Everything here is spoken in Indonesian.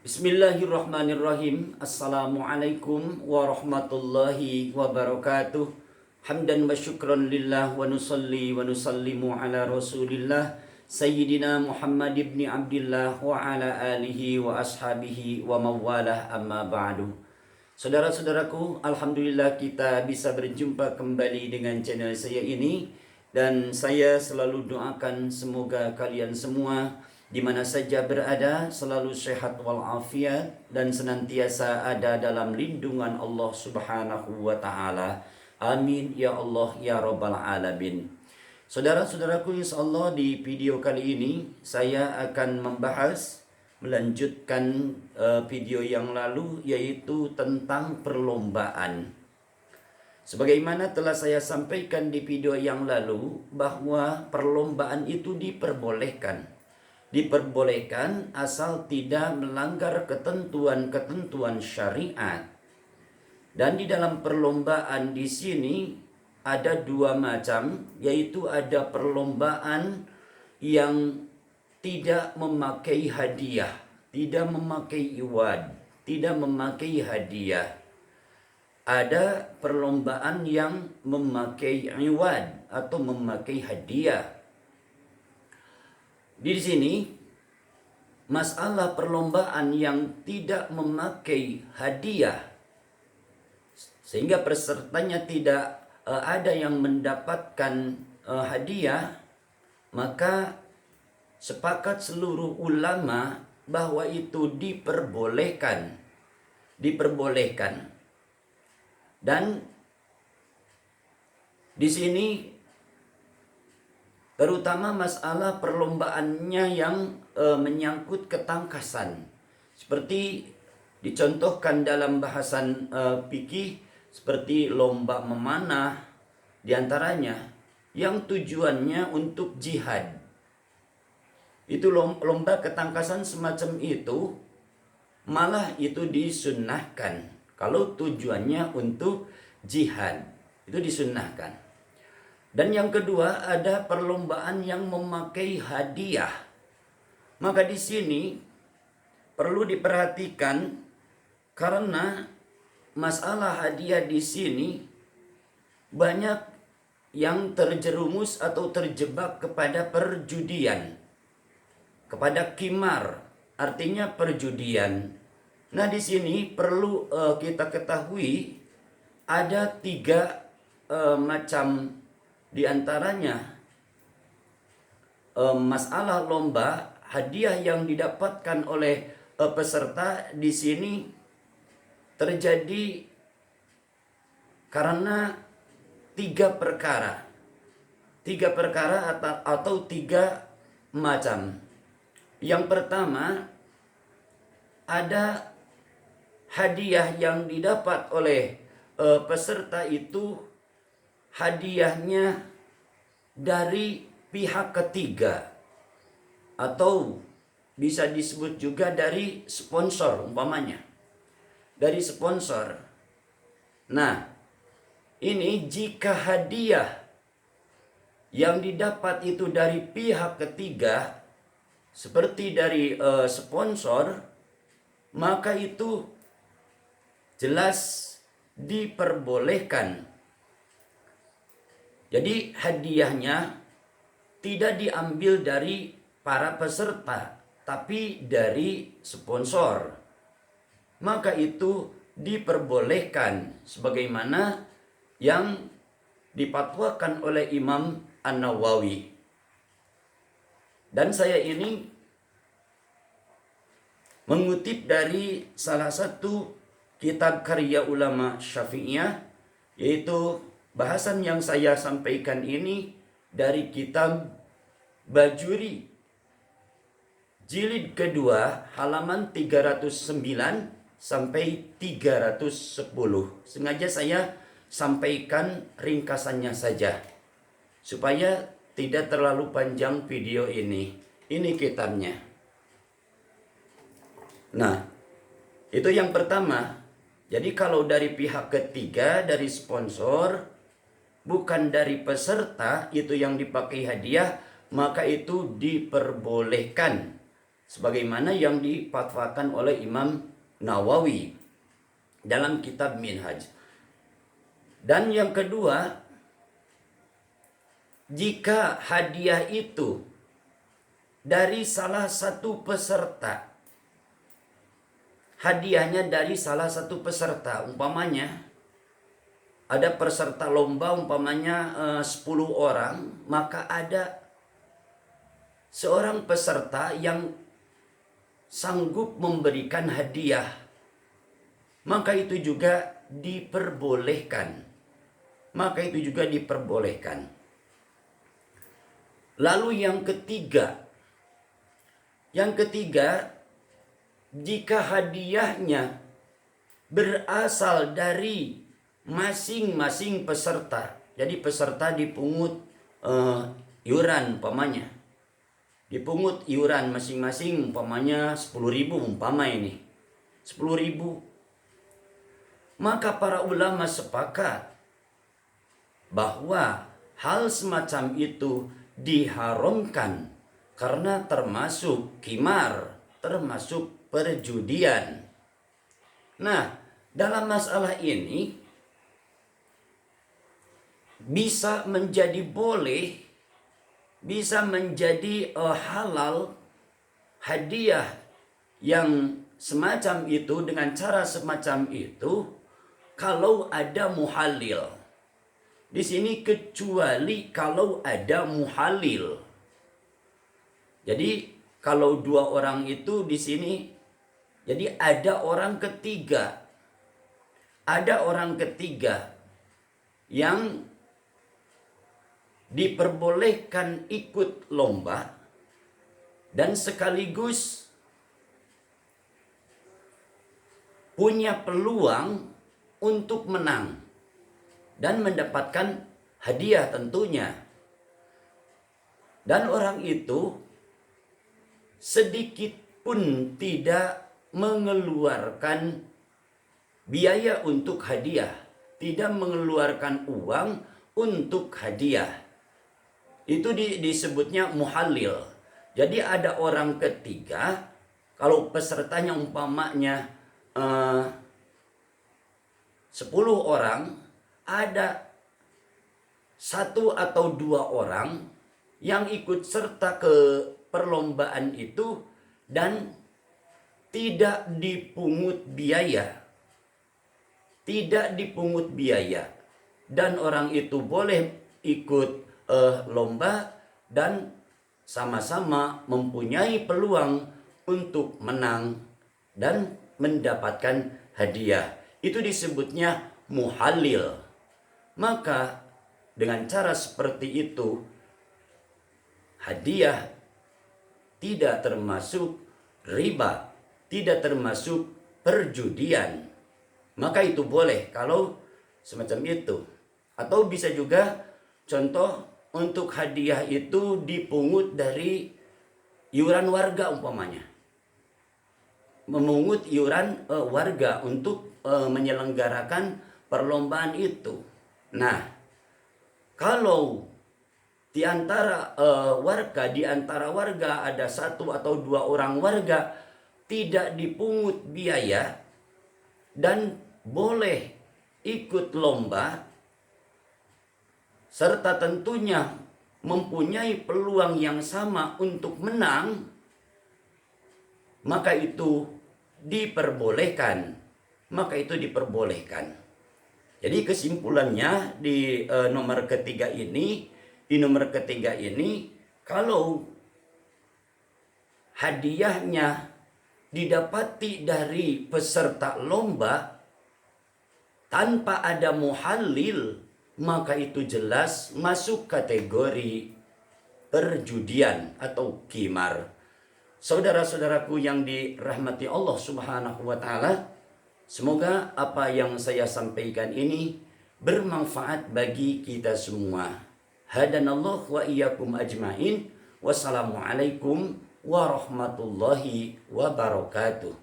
Bismillahirrahmanirrahim. Assalamualaikum warahmatullahi wabarakatuh. Hamdan wa syukran lillah wa nusalli wa nusallimu ala rasulillah Sayyidina Muhammad ibn Abdillah wa ala alihi wa ashabihi wa mawalah amma ba'du. Saudara-saudaraku, alhamdulillah kita bisa berjumpa kembali dengan channel saya ini. Dan saya selalu doakan semoga kalian semua di mana saja berada selalu sehat walafiat dan senantiasa ada dalam lindungan Allah Subhanahu wa taala. Amin ya Allah ya rabbal alamin. Saudara-saudaraku, insyaallah di video kali ini saya akan melanjutkan video yang lalu, yaitu tentang perlombaan. Sebagaimana telah saya sampaikan di video yang lalu bahwa perlombaan itu diperbolehkan asal tidak melanggar ketentuan-ketentuan syariat. Dan di dalam perlombaan di sini ada dua macam, yaitu ada perlombaan yang tidak memakai hadiah, tidak memakai iwad, tidak memakai hadiah. Ada perlombaan yang memakai iwad atau memakai hadiah. Di sini masalah perlombaan yang tidak memakai hadiah sehingga pesertanya tidak ada yang mendapatkan hadiah, maka sepakat seluruh ulama bahwa itu diperbolehkan. Dan di sini terutama masalah perlombaannya yang menyangkut ketangkasan, seperti dicontohkan dalam bahasan fikih, seperti lomba memanah diantaranya yang tujuannya untuk jihad. Itu lomba ketangkasan semacam itu malah itu disunnahkan kalau tujuannya untuk jihad, itu disunnahkan. Dan yang kedua ada perlombaan yang memakai hadiah. Maka di sini perlu diperhatikan karena masalah hadiah di sini banyak yang terjerumus atau terjebak kepada perjudian, kepada qimar, artinya perjudian. Nah, di sini perlu kita ketahui ada tiga macam. Di antaranya masalah lomba, hadiah yang didapatkan oleh peserta di sini terjadi karena tiga perkara atau tiga macam. Yang pertama, ada hadiah yang didapat oleh peserta itu hadiahnya dari pihak ketiga atau bisa disebut juga dari sponsor, umpamanya dari sponsor. Nah, ini jika hadiah yang didapat itu dari pihak ketiga seperti dari sponsor, maka itu jelas diperbolehkan. Jadi hadiahnya tidak diambil dari para peserta, tapi dari sponsor. Maka itu diperbolehkan sebagaimana yang dipatwakan oleh Imam An-Nawawi. Dan saya ini mengutip dari salah satu kitab karya ulama Syafi'iyah, yaitu bahasan yang saya sampaikan ini dari kitab Bajuri jilid kedua halaman 309 sampai 310. Sengaja saya sampaikan ringkasannya saja supaya tidak terlalu panjang video ini. Ini kitabnya. Nah, itu yang pertama. Jadi kalau dari pihak ketiga, dari sponsor, bukan dari peserta itu yang dipakai hadiah, maka itu diperbolehkan. sebagaimana yang difatwakan oleh Imam Nawawi dalam kitab Minhaj. Dan yang kedua, jika hadiah itu dari salah satu peserta, hadiahnya dari salah satu peserta, umpamanya ada peserta lomba umpamanya 10 orang, maka ada seorang peserta yang sanggup memberikan hadiah, maka itu juga diperbolehkan. Maka itu juga diperbolehkan. Lalu yang ketiga, jika hadiahnya berasal dari masing-masing peserta, jadi peserta dipungut iuran umpamanya, dipungut iuran masing-masing umpamanya 10.000 umpama ini 10.000, maka para ulama sepakat bahwa hal semacam itu diharamkan karena termasuk qimar, termasuk perjudian. Nah, dalam masalah ini bisa menjadi boleh, bisa menjadi halal hadiah yang semacam itu dengan cara semacam itu kalau ada muhalil. Di sini kecuali kalau ada muhalil. Jadi kalau 2 orang itu di sini, jadi ada orang ketiga. Ada orang ketiga yang diperbolehkan ikut lomba dan sekaligus punya peluang untuk menang dan mendapatkan hadiah tentunya. Dan orang itu sedikit pun tidak mengeluarkan biaya untuk hadiah, tidak mengeluarkan uang untuk hadiah. Itu disebutnya muhalil. Jadi ada orang ketiga, kalau pesertanya umpamanya 10 orang, ada 1 atau 2 orang yang ikut serta ke perlombaan itu dan tidak dipungut biaya. Tidak dipungut biaya. Dan orang itu boleh ikut lomba dan sama-sama mempunyai peluang untuk menang dan mendapatkan hadiah. Itu disebutnya muhalil. Maka dengan cara seperti itu, hadiah tidak termasuk riba, tidak termasuk perjudian. Maka itu boleh kalau semacam itu. Atau bisa juga contoh untuk hadiah itu dipungut dari iuran warga umpamanya. Memungut iuran warga untuk menyelenggarakan perlombaan itu. Nah, kalau di antara warga ada 1 atau 2 orang warga tidak dipungut biaya dan boleh ikut lomba serta tentunya mempunyai peluang yang sama untuk menang, maka itu diperbolehkan. Maka itu diperbolehkan. Jadi kesimpulannya di nomor ketiga ini, kalau hadiahnya didapati dari peserta lomba tanpa ada muhalil, maka itu jelas masuk kategori perjudian atau qimar. Saudara-saudaraku yang dirahmati Allah Subhanahu wa taala, semoga apa yang saya sampaikan ini bermanfaat bagi kita semua. Hadanallahu wa iyyakum ajmain. Wassalamualaikum warahmatullahi wabarakatuh.